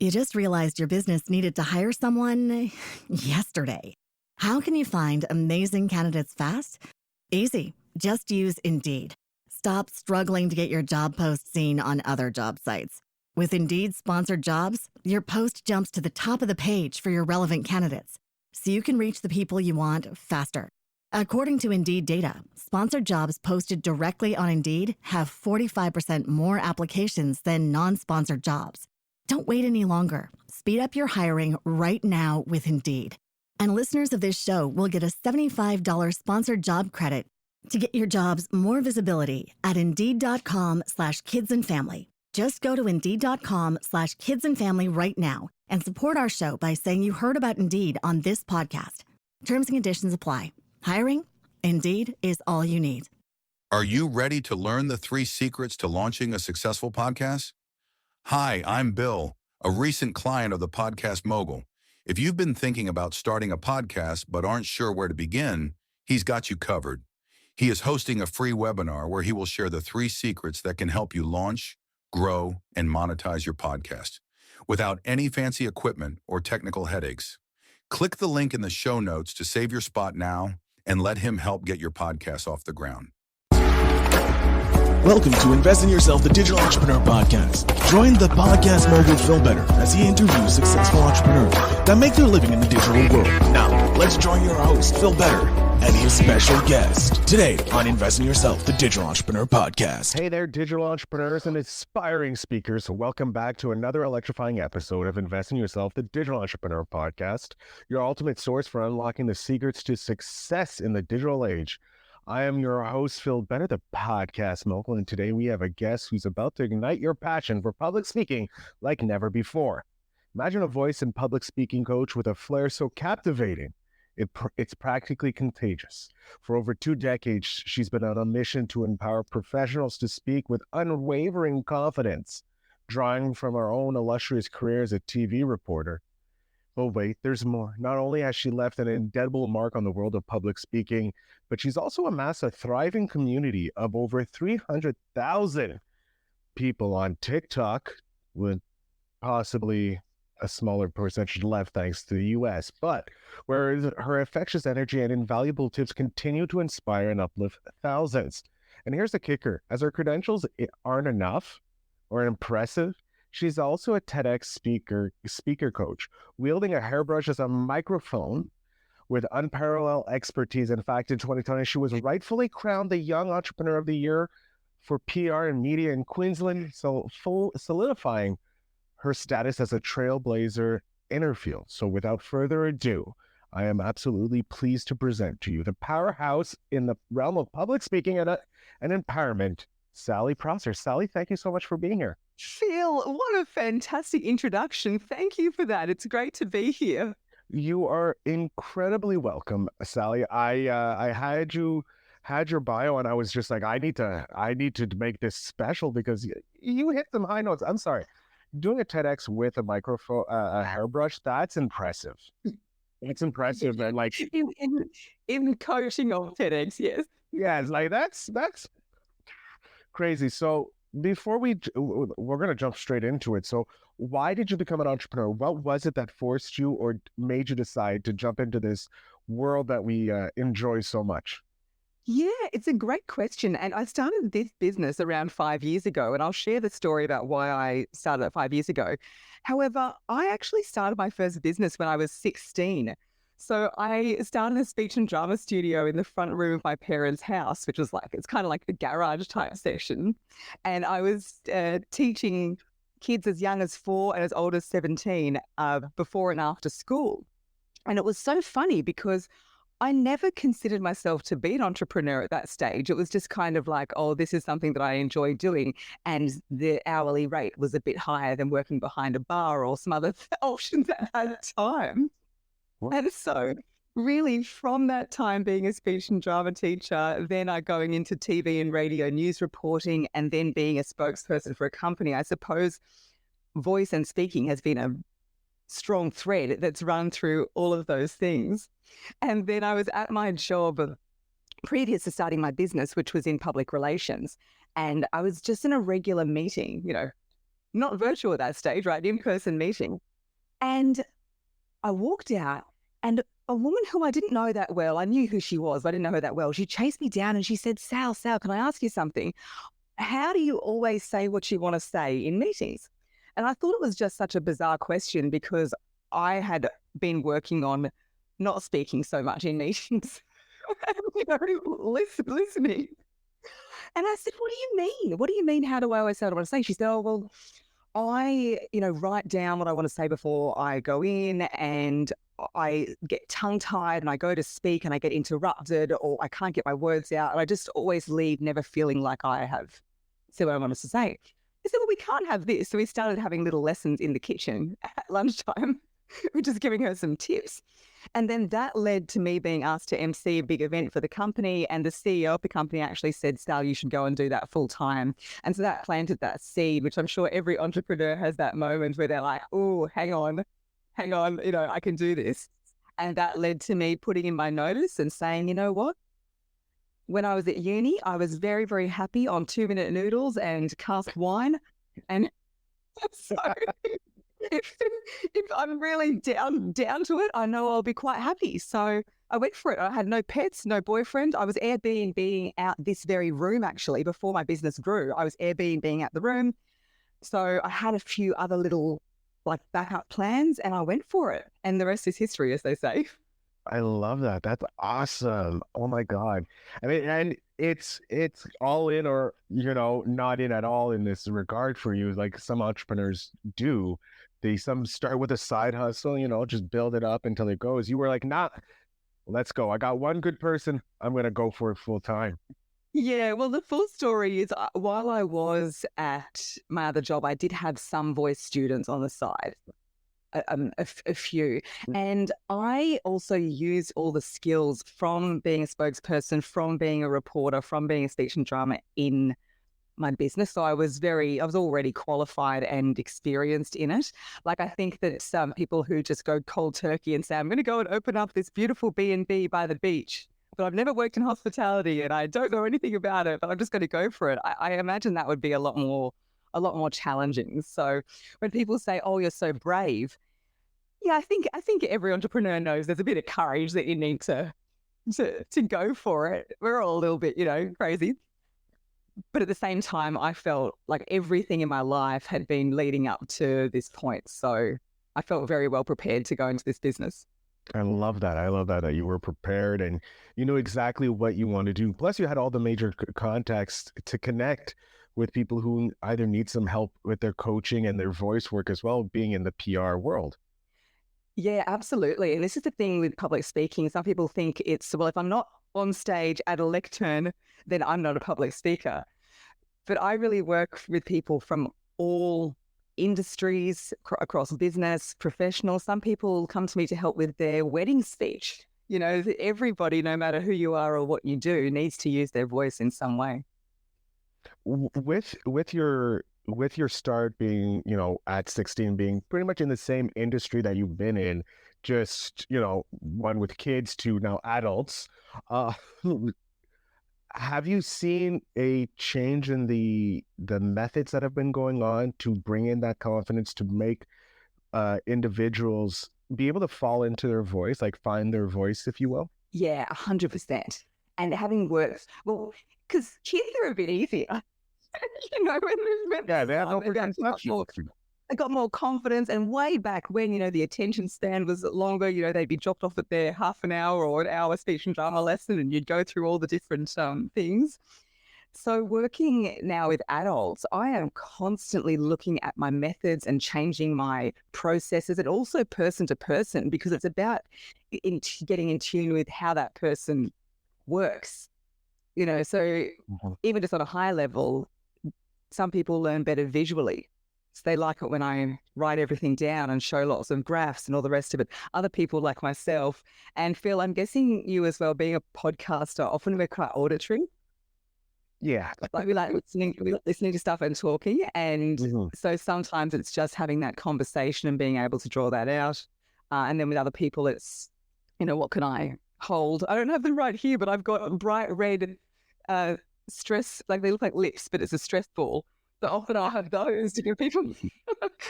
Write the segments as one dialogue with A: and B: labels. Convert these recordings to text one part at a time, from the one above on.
A: You just realized your business needed to hire someone yesterday. How can you find amazing candidates fast? Easy. Just use Indeed. Stop struggling to get your job post seen on other job sites. With Indeed sponsored jobs, your post jumps to the top of the page for your relevant candidates, so you can reach the people you want faster. According to Indeed data, sponsored jobs posted directly on Indeed have 45% more applications than non-sponsored jobs. Don't wait any longer. Speed up your hiring right now with Indeed. And listeners of this show will get a $75 sponsored job credit to get your jobs more visibility at Indeed.com/kidsandfamily. Just go to Indeed.com/kidsandfamily right now and support our show by saying you heard about Indeed on this podcast. Terms and conditions apply. Hiring? Indeed is all you need.
B: Are you ready to learn the 3 secrets to launching a successful podcast? Hi, I'm Bill, a recent client of the Podcast Mogul. If you've been thinking about starting a podcast but aren't sure where to begin, he's got you covered. He is hosting a free webinar where he will share the 3 secrets that can help you launch, grow, and monetize your podcast without any fancy equipment or technical headaches. Click the link in the show notes to save your spot now and let him help get your podcast off the ground.
C: Welcome to Invest in Yourself, the Digital Entrepreneur Podcast. Join the podcast mogul Phil Better as he interviews successful entrepreneurs that make their living in the digital world. Now, let's join your host, Phil Better, and his special guest today on Invest in Yourself, the Digital Entrepreneur Podcast.
D: Hey there, digital entrepreneurs and aspiring speakers. Welcome back to another electrifying episode of Invest in Yourself, the Digital Entrepreneur Podcast, your ultimate source for unlocking the secrets to success in the digital age. I am your host, Phil Better, the podcast mogul, and today we have a guest who's about to ignite your passion for public speaking like never before. Imagine a voice and public speaking coach with a flair so captivating, it's practically contagious. For over 2 decades, she's been on a mission to empower professionals to speak with unwavering confidence, drawing from her own illustrious career as a TV reporter. But wait, there's more. Not only has she left an indelible mark on the world of public speaking, but she's also amassed a thriving community of over 300,000 people on TikTok, with possibly a smaller percentage left thanks to the US. But where her infectious energy and invaluable tips continue to inspire and uplift thousands. And here's the kicker. As her credentials aren't enough or impressive, she's also a TEDx speaker coach, wielding a hairbrush as a microphone with unparalleled expertise. In fact, in 2020, she was rightfully crowned the Young Entrepreneur of the Year for PR and Media in Queensland, solidifying her status as a trailblazer in her field. So without further ado, I am absolutely pleased to present to you the powerhouse in the realm of public speaking and empowerment, Sally Prosser. Sally, thank you so much for being here.
E: Phil, what a fantastic introduction. Thank you for that. It's great to be here.
D: You are incredibly welcome, Sally. I had your bio and I was just like, I need to make this special because you hit some high notes. I'm sorry. Doing a TEDx with a microphone, a hairbrush, that's impressive. It's impressive. And like
E: in coaching of TEDx, yes.
D: Yeah, it's like that's crazy. So before we're going to jump straight into it. So why did you become an entrepreneur? What was it that forced you or made you decide to jump into this world that we enjoy so much?
E: Yeah, it's a great question. And I started this business around 5 years ago, and I'll share the story about why I started it 5 years ago. However, I actually started my first business when I was 16. So I started a speech and drama studio in the front room of my parents' house, which was it's kind of like a garage type session. And I was teaching kids as young as 4 and as old as 17 before and after school. And it was so funny because I never considered myself to be an entrepreneur at that stage. It was just kind of like, oh, this is something that I enjoy doing. And the hourly rate was a bit higher than working behind a bar or some other options at that time. What? And so really from that time being a speech and drama teacher, then I going into TV and radio news reporting, and then being a spokesperson for a company, I suppose voice and speaking has been a strong thread that's run through all of those things. And then I was at my job previous to starting my business, which was in public relations. And I was just in a regular meeting, not virtual at that stage, right? In-person meeting. And I walked out, and a woman who I didn't know that well, I knew who she was, but I didn't know her that well. She chased me down and she said, Sal, can I ask you something? How do you always say what you want to say in meetings? And I thought it was just such a bizarre question because I had been working on not speaking so much in meetings, listening. And I said, what do you mean? What do you mean? How do I always say what I want to say? She said, oh, well, I, write down what I want to say before I go in, and I get tongue-tied and I go to speak and I get interrupted, or I can't get my words out. And I just always leave never feeling like I have said what I wanted to say. I said, well, we can't have this. So we started having little lessons in the kitchen at lunchtime. We're just giving her some tips. And then that led to me being asked to MC a big event for the company. And the CEO of the company actually said, Sal, you should go and do that full time. And so that planted that seed, which I'm sure every entrepreneur has that moment where they're like, oh, hang on, I can do this. And that led to me putting in my notice and saying, you know what? When I was at uni, I was very, very happy on 2-minute noodles and cask wine. And so if I'm really down to it, I know I'll be quite happy. So I went for it. I had no pets, no boyfriend. I was Airbnb out this very room, actually, before my business grew. I was Airbnb out the room. So I had a few other little backup plans, and I went for it. And the rest is history, as they say.
D: I love that. That's awesome. Oh my God. I mean, and it's all in or, not in at all in this regard for you. Like some entrepreneurs do. Some start with a side hustle, just build it up until it goes. You were like, nah, let's go. I got one good person. I'm going to go for it full time.
E: Yeah, well, the full story is while I was at my other job, I did have some voice students on the side. A few. And I also used all the skills from being a spokesperson, from being a reporter, from being a speech and drama in my business. So I was already qualified and experienced in it. Like, I think that some people who just go cold turkey and say, I'm going to go and open up this beautiful B&B by the beach, but I've never worked in hospitality and I don't know anything about it, but I'm just going to go for it. I imagine that would be a lot more challenging. So when people say, oh, you're so brave, yeah, I think every entrepreneur knows there's a bit of courage that you need to go for it. We're all a little bit, crazy. But at the same time, I felt like everything in my life had been leading up to this point. So I felt very well prepared to go into this business.
D: I love that. I love that you were prepared and you knew exactly what you want to do. Plus, you had all the major contacts to connect with people who either need some help with their coaching and their voice work as well, being in the PR world.
E: Yeah, absolutely. And this is the thing with public speaking. Some people think it's, well, if I'm not on stage at a lectern, then I'm not a public speaker. But I really work with people from all industries, across business, professional. Some people come to me to help with their wedding speech. Everybody, no matter who you are or what you do, needs to use their voice in some way.
D: With your start being, at 16, being pretty much in the same industry that you've been in, just, one with kids to now adults, have you seen a change in the methods that have been going on to bring in that confidence to make individuals be able to fall into their voice, like find their voice, if you will?
E: Yeah, 100%. And having worked, well, because kids are a bit easier.
D: Yeah, they have no preconceptions.
E: I got more confidence, and way back when, the attention span was longer, they'd be dropped off at their half an hour or an hour speech and drama lesson, and you'd go through all the different things. So working now with adults, I am constantly looking at my methods and changing my processes, and also person to person, because it's about getting in tune with how that person works. So even just on a high level, some people learn better visually. So they like it when I write everything down and show lots of graphs and all the rest of it. Other people like myself, and Phil, I'm guessing you as well, being a podcaster, often we're quite auditory.
D: Yeah.
E: Like we like listening to stuff and talking. And so sometimes it's just having that conversation and being able to draw that out. And then with other people, it's, what can I hold? I don't have them right here, but I've got bright red stress, like they look like lips, but it's a stress ball So often I have those to give people,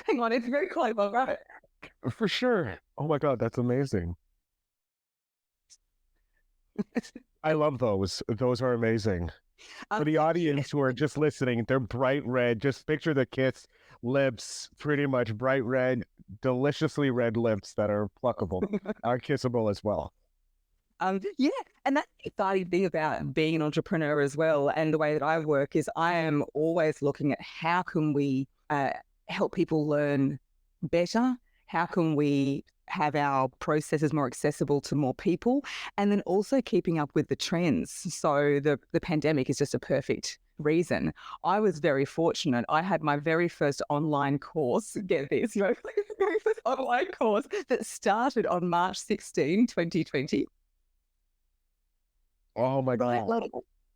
E: hang on, it's very clever, right?
D: For sure. Oh my God, that's amazing. I love those. Those are amazing. For the audience who are just listening, they're bright red. Just picture the kiss lips, pretty much bright red, deliciously red lips that are pluckable, are kissable as well.
E: Yeah, and that's the exciting thing about being an entrepreneur as well. And the way that I work is I am always looking at how can we help people learn better? How can we have our processes more accessible to more people? And then also keeping up with the trends. So the pandemic is just a perfect reason. I was very fortunate. I had my very first online course, get this, my very first online course that started on March 16, 2020.
D: Oh my God.
E: Like,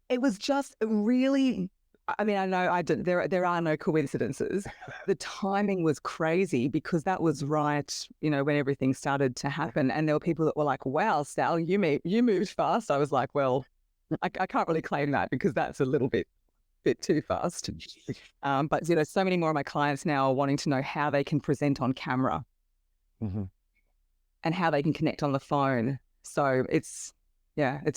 E: it was just really, I mean, I know there are no coincidences. The timing was crazy because that was right, when everything started to happen. And there were people that were like, wow, Sal, you moved fast. I was like, well, I can't really claim that because that's a little bit too fast. But, so many more of my clients now are wanting to know how they can present on camera and how they can connect on the phone. So it's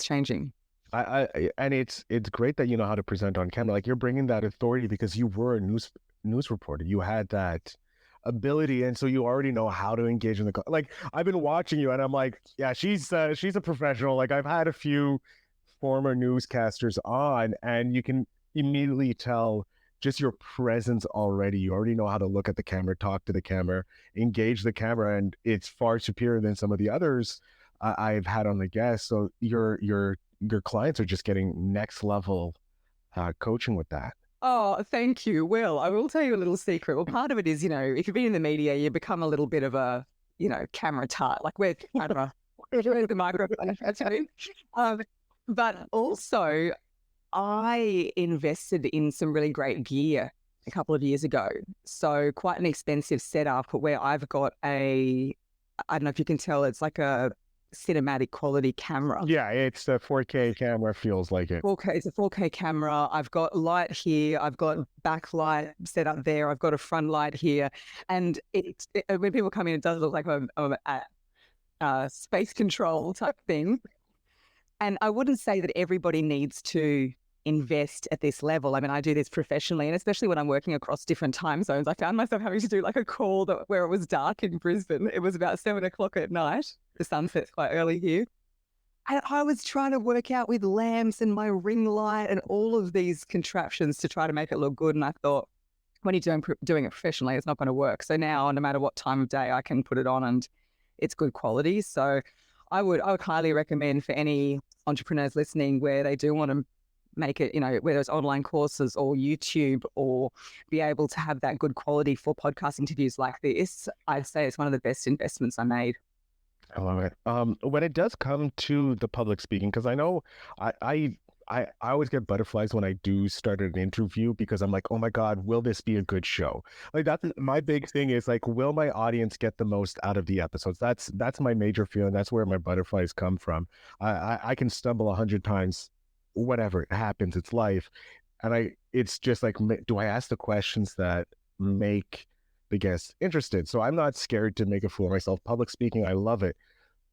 E: changing.
D: And it's great that you know how to present on camera. Like, you're bringing that authority because you were a news reporter. You had that ability, and so you already know how to engage in the like. I've been watching you, and I'm like, yeah, she's a professional. Like, I've had a few former newscasters on, and you can immediately tell just your presence already. You already know how to look at the camera, talk to the camera, engage the camera, and it's far superior than some of the others I've had on the guest. So your clients are just getting next level coaching with that.
E: Oh, thank you. Well, I will tell you a little secret. Well, part of it is, if you've been in the media, you become a little bit of a, camera tart. Like, where's the microphone? That's it. But also, I invested in some really great gear a couple of years ago. So quite an expensive setup where I've got I don't know if you can tell, it's like a cinematic quality camera.
D: Yeah, it's a 4K camera, feels like it.
E: 4K, it's a 4K camera. I've got light here. I've got backlight set up there. I've got a front light here. And when people come in, it does look like a space control type thing. And I wouldn't say that everybody needs to invest at this level. I mean, I do this professionally, and especially when I'm working across different time zones. I found myself having to do like a call where it was dark in Brisbane. It was about 7 o'clock at night. The sunset's quite early here. And I was trying to work out with lamps and my ring light and all of these contraptions to try to make it look good. And I thought, when you're doing it professionally, it's not going to work. So now, no matter what time of day, I can put it on and it's good quality. So I would highly recommend for any entrepreneurs listening where they do want to make it, whether it's online courses or YouTube, or be able to have that good quality for podcast interviews like this, I'd say it's one of the best investments I made.
D: I love it. When it does come to the public speaking, because I know I always get butterflies when I do start an interview because I'm like, oh my God, will this be a good show? Like, that's my big thing is like, will my audience get the most out of the episodes? That's my major feeling. That's where my butterflies come from. I can stumble 100 times, whatever, it happens, it's life. And it's just like, do I ask the questions that make the guests interested? So I'm not scared to make a fool of myself. Public speaking, I love it.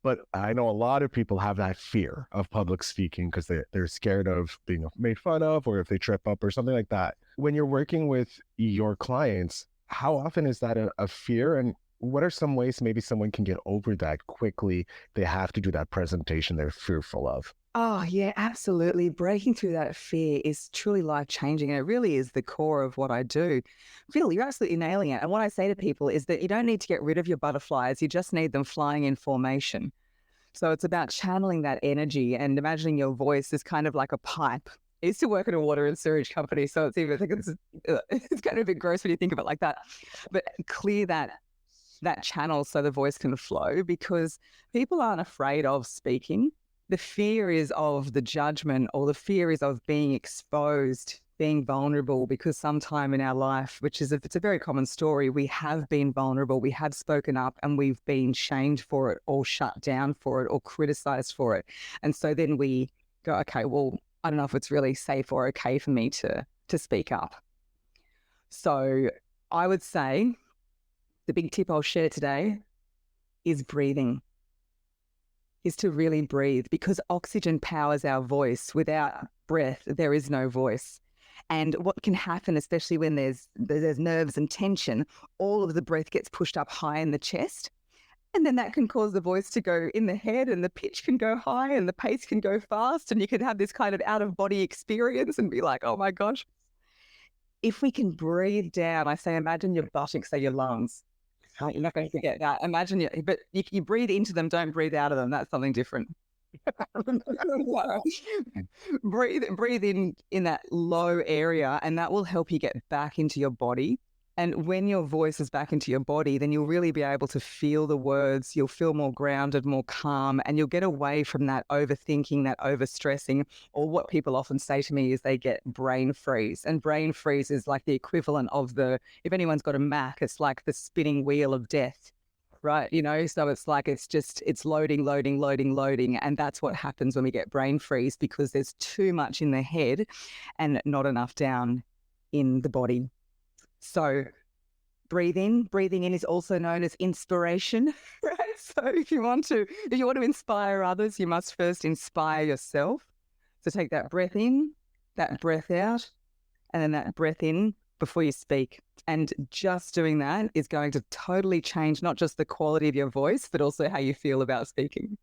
D: But I know a lot of people have that fear of public speaking because they're scared of being made fun of, or if they trip up or something like that. When you're working with your clients, how often is that a fear? And what are some ways maybe someone can get over that quickly? They have to do that presentation they're fearful of.
E: Oh, yeah, absolutely. Breaking through that fear is truly life-changing, and it really is the core of what I do. Phil, you're absolutely nailing it. And what I say to people is that you don't need to get rid of your butterflies. You just need them flying in formation. So it's about channeling that energy and imagining your voice is kind of like a pipe. I used to work in a water and sewage company, so it's kind of a bit gross when you think of it like that. But clear that channel so the voice can flow, because people aren't afraid of speaking. The fear is of the judgment, or the fear is of being exposed, being vulnerable, because sometime in our life, it's a very common story, we have been vulnerable, we have spoken up, and we've been shamed for it, or shut down for it, or criticized for it. And so then we go, okay, well, I don't know if it's really safe or okay for me to speak up. So I would say the big tip I'll share today is breathing, is to really breathe, because oxygen powers our voice. Without breath, there is no voice. And what can happen, especially when there's nerves and tension, all of the breath gets pushed up high in the chest. And then that can cause the voice to go in the head, and the pitch can go high and the pace can go fast. And you can have this kind of out of body experience and be like, oh my gosh. If we can breathe down, I say, imagine your buttocks are your lungs. You're not going to forget that. Imagine but you breathe into them, don't breathe out of them. That's something different. breathe in that low area, and that will help you get back into your body. And when your voice is back into your body, then you'll really be able to feel the words. You'll feel more grounded, more calm, and you'll get away from that overthinking, that overstressing, or what people often say to me is they get brain freeze. And brain freeze is like the equivalent of if anyone's got a Mac, it's like the spinning wheel of death, right? So it's like, it's loading. And that's what happens when we get brain freeze, because there's too much in the head and not enough down in the body. So breathing in is also known as inspiration, right? So if you want to inspire others, you must first inspire yourself. So take that breath in, that breath out, and then that breath in before you speak. And just doing that is going to totally change not just the quality of your voice, but also how you feel about speaking.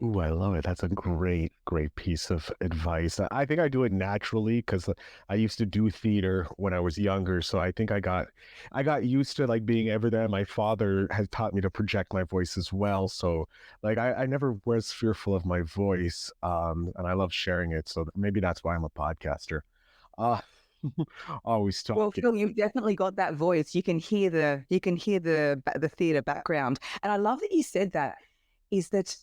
D: Ooh, I love it. That's a great piece of advice. I think I do it naturally because I used to do theater when I was younger. So I think I got used to like being ever there. My father has taught me to project my voice as well. So like I never was fearful of my voice. And I love sharing it. So maybe that's why I'm a podcaster. Uh, always talking.
E: Well, Phil, you've definitely got that voice. You can hear the theater background. And I love that you said that, is that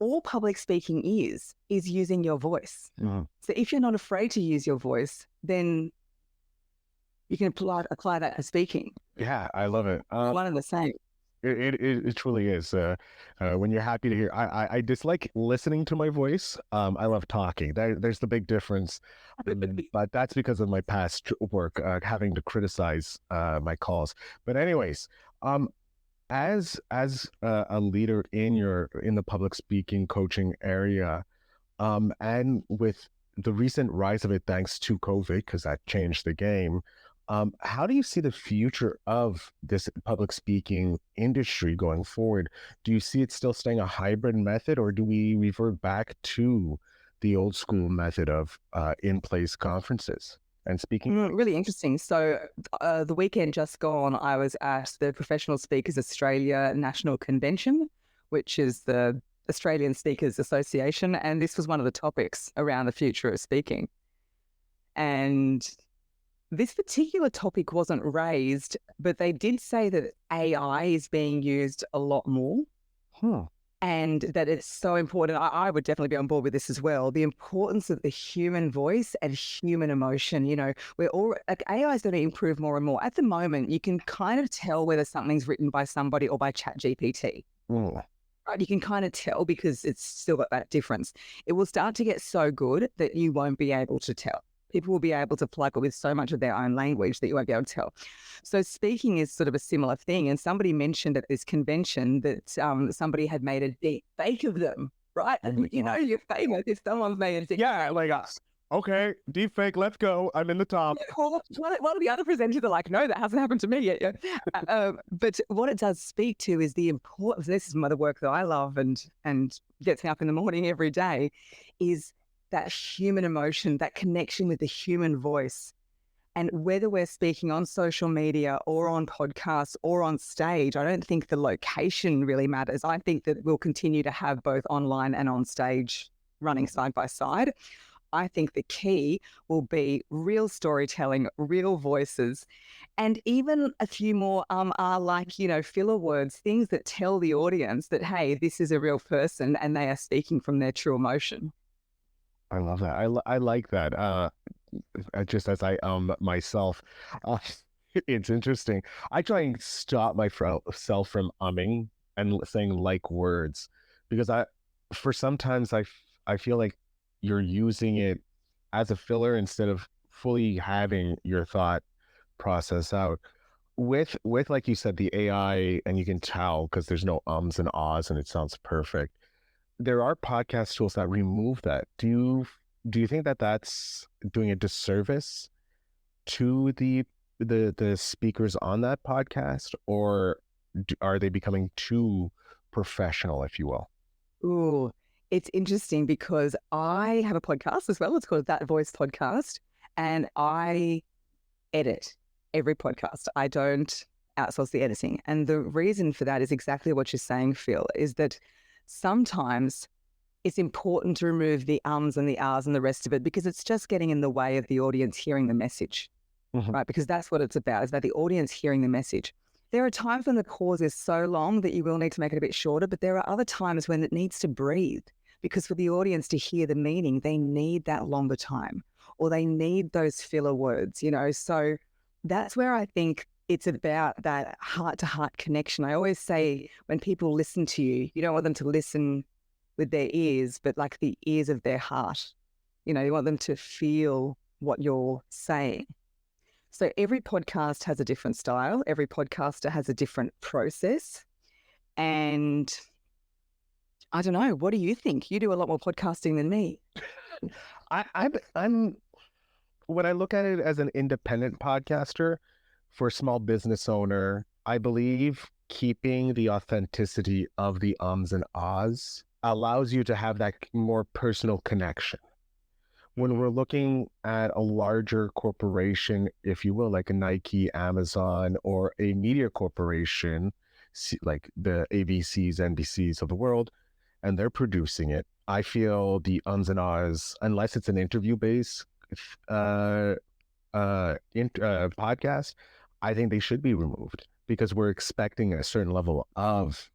E: all public speaking is using your voice.
D: Mm.
E: So if you're not afraid to use your voice, then you can apply that to speaking.
D: Yeah, I love it.
E: One and the same.
D: It truly is. When you're happy to hear, I dislike listening to my voice. I love talking. There's the big difference, but that's because of my past work, having to criticize my calls. But anyways, as a leader in the public speaking coaching area, and with the recent rise of it thanks to COVID, because that changed the game, how do you see the future of this public speaking industry going forward? Do you see it still staying a hybrid method, or do we revert back to the old school method of in-place conferences and speaking?
E: Really interesting. So the weekend just gone, I was at the Professional Speakers Australia National Convention, which is the Australian Speakers Association. And this was one of the topics around the future of speaking. And this particular topic wasn't raised, but they did say that AI is being used a lot more. And that it's so important. I would definitely be on board with this as well. The importance of the human voice and human emotion. We're all like, AI is going to improve more and more. At the moment, you can kind of tell whether something's written by somebody or by ChatGPT. Right? You can kind of tell because it's still got that difference. It will start to get so good that you won't be able to tell. People will be able to plug it with so much of their own language that you won't be able to tell. So speaking is sort of a similar thing. And somebody mentioned at this convention that somebody had made a deep fake of them, right? And you're famous if someone's made a deep
D: Yeah, like us. Okay, deep fake, let's go. I'm in the top.
E: One of the other presenters are like, no, that hasn't happened to me yet. But what it does speak to is the importance, this is the work that I love and gets me up in the morning every day, is that human emotion, that connection with the human voice. And whether we're speaking on social media or on podcasts or on stage, I don't think the location really matters. I think that we'll continue to have both online and on stage running side by side. I think the key will be real storytelling, real voices, and even a few more are like, filler words, things that tell the audience that, hey, this is a real person and they are speaking from their true emotion.
D: I love that. I like that. Just as I myself, it's interesting. I try and stop myself from umming and saying like words, because sometimes I feel like you're using it as a filler instead of fully having your thought process out. With like you said, the AI, and you can tell because there's no ums and ahs and it sounds perfect. There are podcast tools that remove that. Do you think that that's doing a disservice to the speakers on that podcast, or are they becoming too professional, if you will?
E: Ooh, it's interesting because I have a podcast as well. It's called That Voice Podcast, and I edit every podcast. I don't outsource the editing. And the reason for that is exactly what you're saying, Phil, is that sometimes it's important to remove the ums and the ahs and the rest of it because it's just getting in the way of the audience hearing the message, right? Because that's what it's about. It's about the audience hearing the message. There are times when the pause is so long that you will need to make it a bit shorter, but there are other times when it needs to breathe because for the audience to hear the meaning, they need that longer time or they need those filler words, So that's where I think it's about that heart-to-heart connection. I always say when people listen to you, you don't want them to listen with their ears, but like the ears of their heart. You want them to feel what you're saying. So every podcast has a different style. Every podcaster has a different process. And I don't know, what do you think? You do a lot more podcasting than me.
D: I'm when I look at it as an independent podcaster for a small business owner, I believe keeping the authenticity of the ums and ahs allows you to have that more personal connection. When we're looking at a larger corporation, if you will, like a Nike, Amazon, or a media corporation, like the ABCs, NBCs of the world, and they're producing it, I feel the ums and ahs, unless it's an interview-based podcast, I think they should be removed because we're expecting a certain level of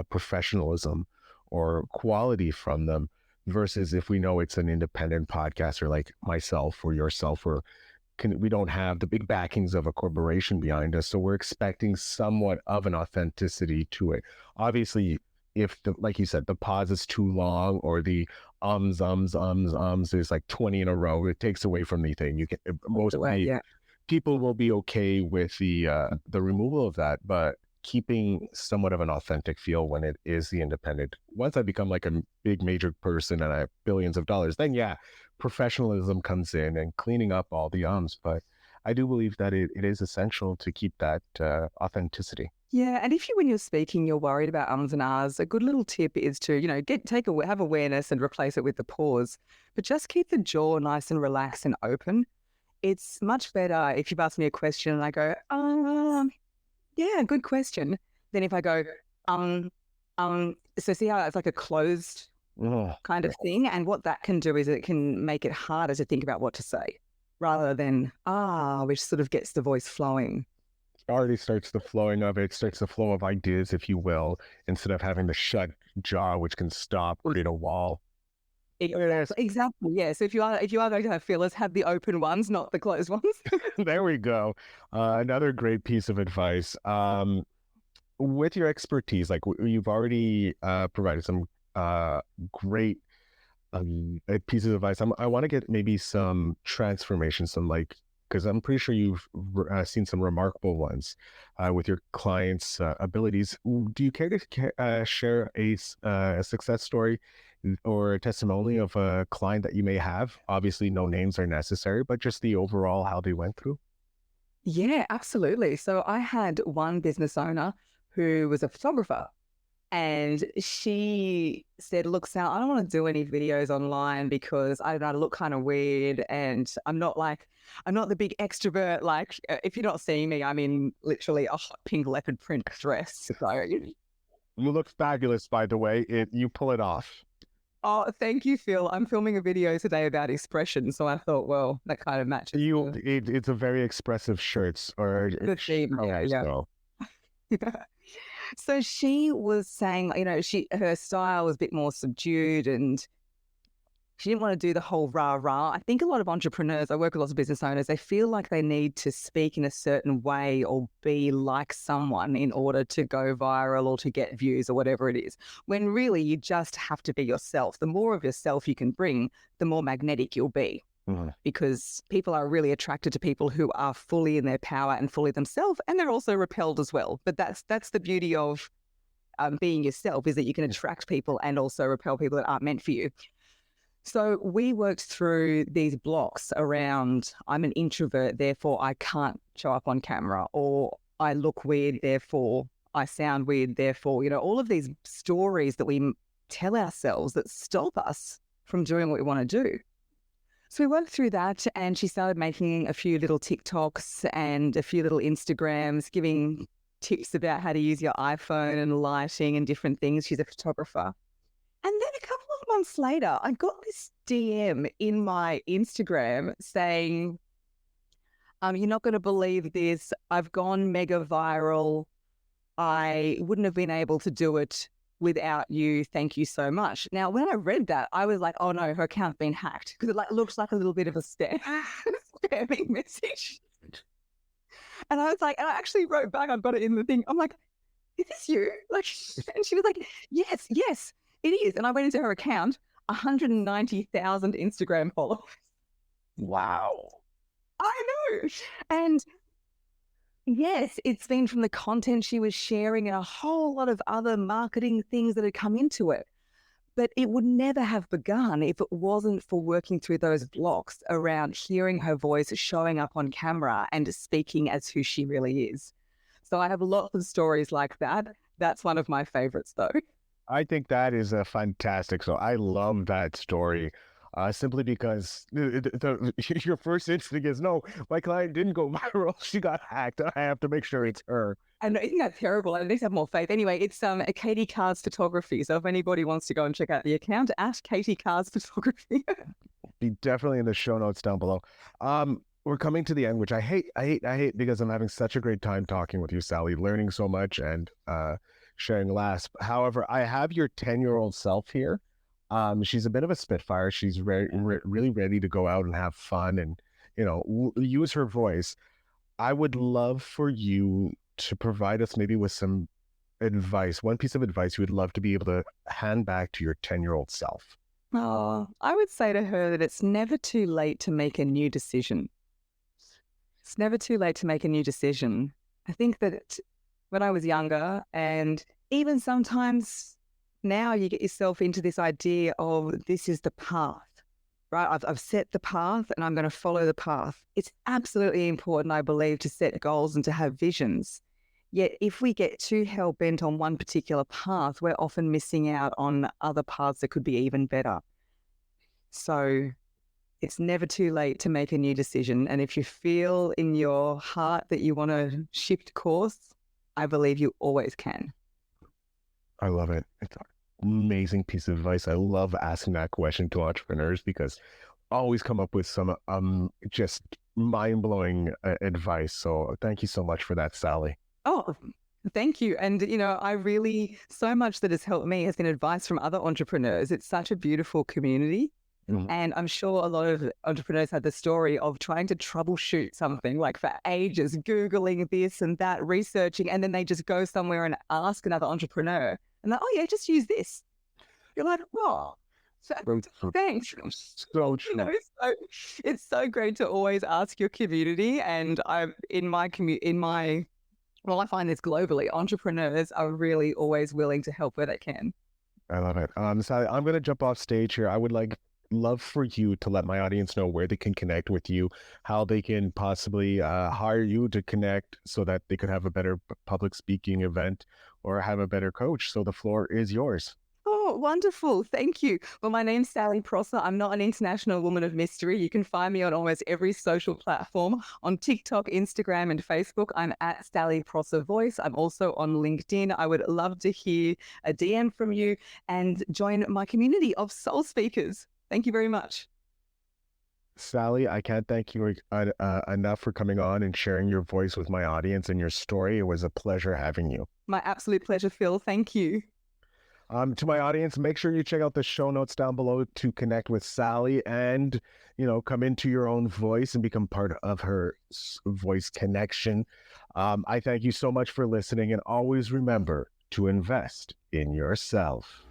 D: professionalism or quality from them versus if we know it's an independent podcaster like myself or yourself, or we don't have the big backings of a corporation behind us. So we're expecting somewhat of an authenticity to it. Obviously, if like you said, the pause is too long or the ums, there's like 20 in a row, it takes away from the thing. People will be okay with the removal of that, but keeping somewhat of an authentic feel when it is the independent. Once I become like a big major person and I have billions of dollars, then professionalism comes in and cleaning up all the ums. But I do believe that it is essential to keep that authenticity.
E: Yeah, and if when you're speaking, you're worried about ums and ahs, a good little tip is to, have awareness and replace it with the pause, but just keep the jaw nice and relaxed and open. It's much better if you've asked me a question and I go, yeah, good question. Then if I go, so see how it's like a closed kind of thing? And what that can do is it can make it harder to think about what to say rather than, which sort of gets the voice flowing.
D: Already starts the flowing of it, starts the flow of ideas, if you will, instead of having the shut jaw, which can stop or create a wall.
E: Exactly. Yeah. So if you are going to have fillers, have the open ones, not the closed ones.
D: There we go. Another great piece of advice. With your expertise, like you've already provided some great pieces of advice. I want to get maybe some transformation, because I'm pretty sure you've seen some remarkable ones with your clients' abilities. Do you care to share a success story or a testimony of a client that you may have? Obviously, no names are necessary, but just the overall how they went through.
E: Yeah, absolutely. So I had one business owner who was a photographer. And she said, look, Sal, I don't want to do any videos online because I don't know, I look kind of weird. And I'm not the big extrovert. Like, if you're not seeing me, I'm in literally a hot pink leopard print dress. So
D: you look fabulous, by the way. You pull it off.
E: Oh, thank you, Phil. I'm filming a video today about expression. So I thought, well, that kind of matches.
D: It's a very expressive shirts or
E: the theme. Yeah. So she was saying, her style was a bit more subdued and she didn't want to do the whole rah-rah. I think a lot of entrepreneurs, I work with lots of business owners, they feel like they need to speak in a certain way or be like someone in order to go viral or to get views or whatever it is, when really you just have to be yourself. The more of yourself you can bring, the more magnetic you'll be. because people are really attracted to people who are fully in their power and fully themselves, and they're also repelled as well. But that's the beauty of being yourself, is that you can attract people and also repel people that aren't meant for you. So we worked through these blocks around, I'm an introvert, therefore I can't show up on camera, or I look weird, therefore I sound weird, therefore, all of these stories that we tell ourselves that stop us from doing what we want to do. So we worked through that, and she started making a few little TikToks and a few little Instagrams, giving tips about how to use your iPhone and lighting and different things. She's a photographer. And then a couple of months later, I got this DM in my Instagram saying, you're not going to believe this. I've gone mega viral. I wouldn't have been able to do it without you. Thank you so much. Now, when I read that, I was like, oh no, her account's been hacked, because it looks like a little bit of a spamming message. And I was like, and I actually wrote back, I've got it in the thing. I'm like, is this you? And she was like, yes, it is. And I went into her account, 190,000 Instagram followers.
D: Wow.
E: I know. And yes, it's been from the content she was sharing and a whole lot of other marketing things that had come into it. But it would never have begun if it wasn't for working through those blocks around hearing her voice, showing up on camera and speaking as who she really is. So I have lots of stories like that. That's one of my favorites, though.
D: I think that is a fantastic. So I love that story. Simply because your first instinct is, no, my client didn't go viral. She got hacked. I have to make sure it's her.
E: And I think that's terrible. I need to have more faith. Anyway, it's a Katie Carr's Photography. So if anybody wants to go and check out the account, at Katie Carr's Photography.
D: Be definitely in the show notes down below. We're coming to the end, which I hate because I'm having such a great time talking with you, Sally, learning so much and sharing laughs. However, I have your 10-year-old self here. She's a bit of a spitfire. She's really ready to go out and have fun and, use her voice. I would love for you to provide us maybe with some advice, one piece of advice you would love to be able to hand back to your 10-year-old self.
E: Oh, I would say to her that it's never too late to make a new decision. It's never too late to make a new decision. I think that when I was younger, and even sometimes now, you get yourself into this idea of this is the path, right? I've set the path and I'm going to follow the path. It's absolutely important, I believe, to set goals and to have visions. Yet if we get too hell-bent on one particular path, we're often missing out on other paths that could be even better. So it's never too late to make a new decision. And if you feel in your heart that you want to shift course, I believe you always can.
D: I love it. It's an amazing piece of advice. I love asking that question to entrepreneurs because I always come up with some just mind-blowing advice. So thank you so much for that, Sally.
E: Oh, thank you. And, I really, so much that has helped me has been advice from other entrepreneurs. It's such a beautiful community. Mm-hmm. And I'm sure a lot of entrepreneurs had the story of trying to troubleshoot something like for ages, Googling this and that, researching, and then they just go somewhere and ask another entrepreneur. And they're, oh yeah, just use this. You're like, oh, thanks.
D: So true.
E: It's so great to always ask your community. And I find this globally, entrepreneurs are really always willing to help where they can.
D: I love it. Sally, I'm going to jump off stage here. I would love for you to let my audience know where they can connect with you, how they can possibly hire you to connect so that they could have a better public speaking event or have a better coach. So the floor is yours.
E: Oh, wonderful. Thank you. Well, my name's Sally Prosser. I'm not an international woman of mystery. You can find me on almost every social platform, on TikTok, Instagram, and Facebook. I'm at Sally Prosser Voice. I'm also on LinkedIn. I would love to hear a DM from you and join my community of soul speakers. Thank you very much.
D: Sally, I can't thank you enough for coming on and sharing your voice with my audience and your story. It was a pleasure having you.
E: My absolute pleasure, Phil. Thank you.
D: To my audience, make sure you check out the show notes down below to connect with Sally and, come into your own voice and become part of her voice connection. I thank you so much for listening, and always remember to invest in yourself.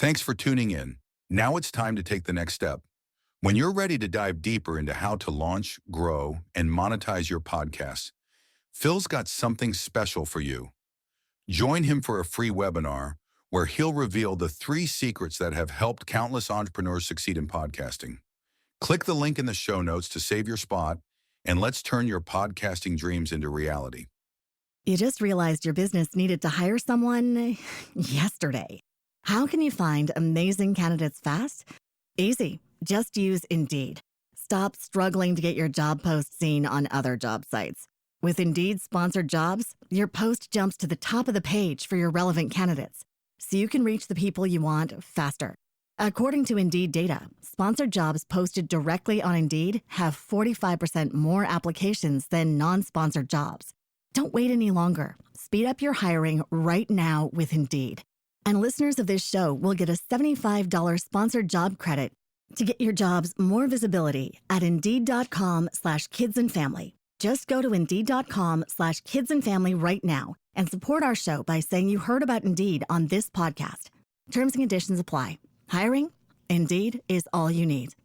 B: Thanks for tuning in. Now it's time to take the next step. When you're ready to dive deeper into how to launch, grow, and monetize your podcast, Phil's got something special for you. Join him for a free webinar where he'll reveal the 3 secrets that have helped countless entrepreneurs succeed in podcasting. Click the link in the show notes to save your spot, and let's turn your podcasting dreams into reality.
A: You just realized your business needed to hire someone yesterday. How can you find amazing candidates fast? Easy. Just use Indeed. Stop struggling to get your job post seen on other job sites. With Indeed sponsored jobs, your post jumps to the top of the page for your relevant candidates, so you can reach the people you want faster. According to Indeed data, sponsored jobs posted directly on Indeed have 45% more applications than non-sponsored jobs. Don't wait any longer. Speed up your hiring right now with Indeed. And listeners of this show will get a $75 sponsored job credit to get your jobs more visibility at Indeed.com/kidsandfamily. Just go to Indeed.com/kidsandfamily right now and support our show by saying you heard about Indeed on this podcast. Terms and conditions apply. Hiring? Indeed is all you need.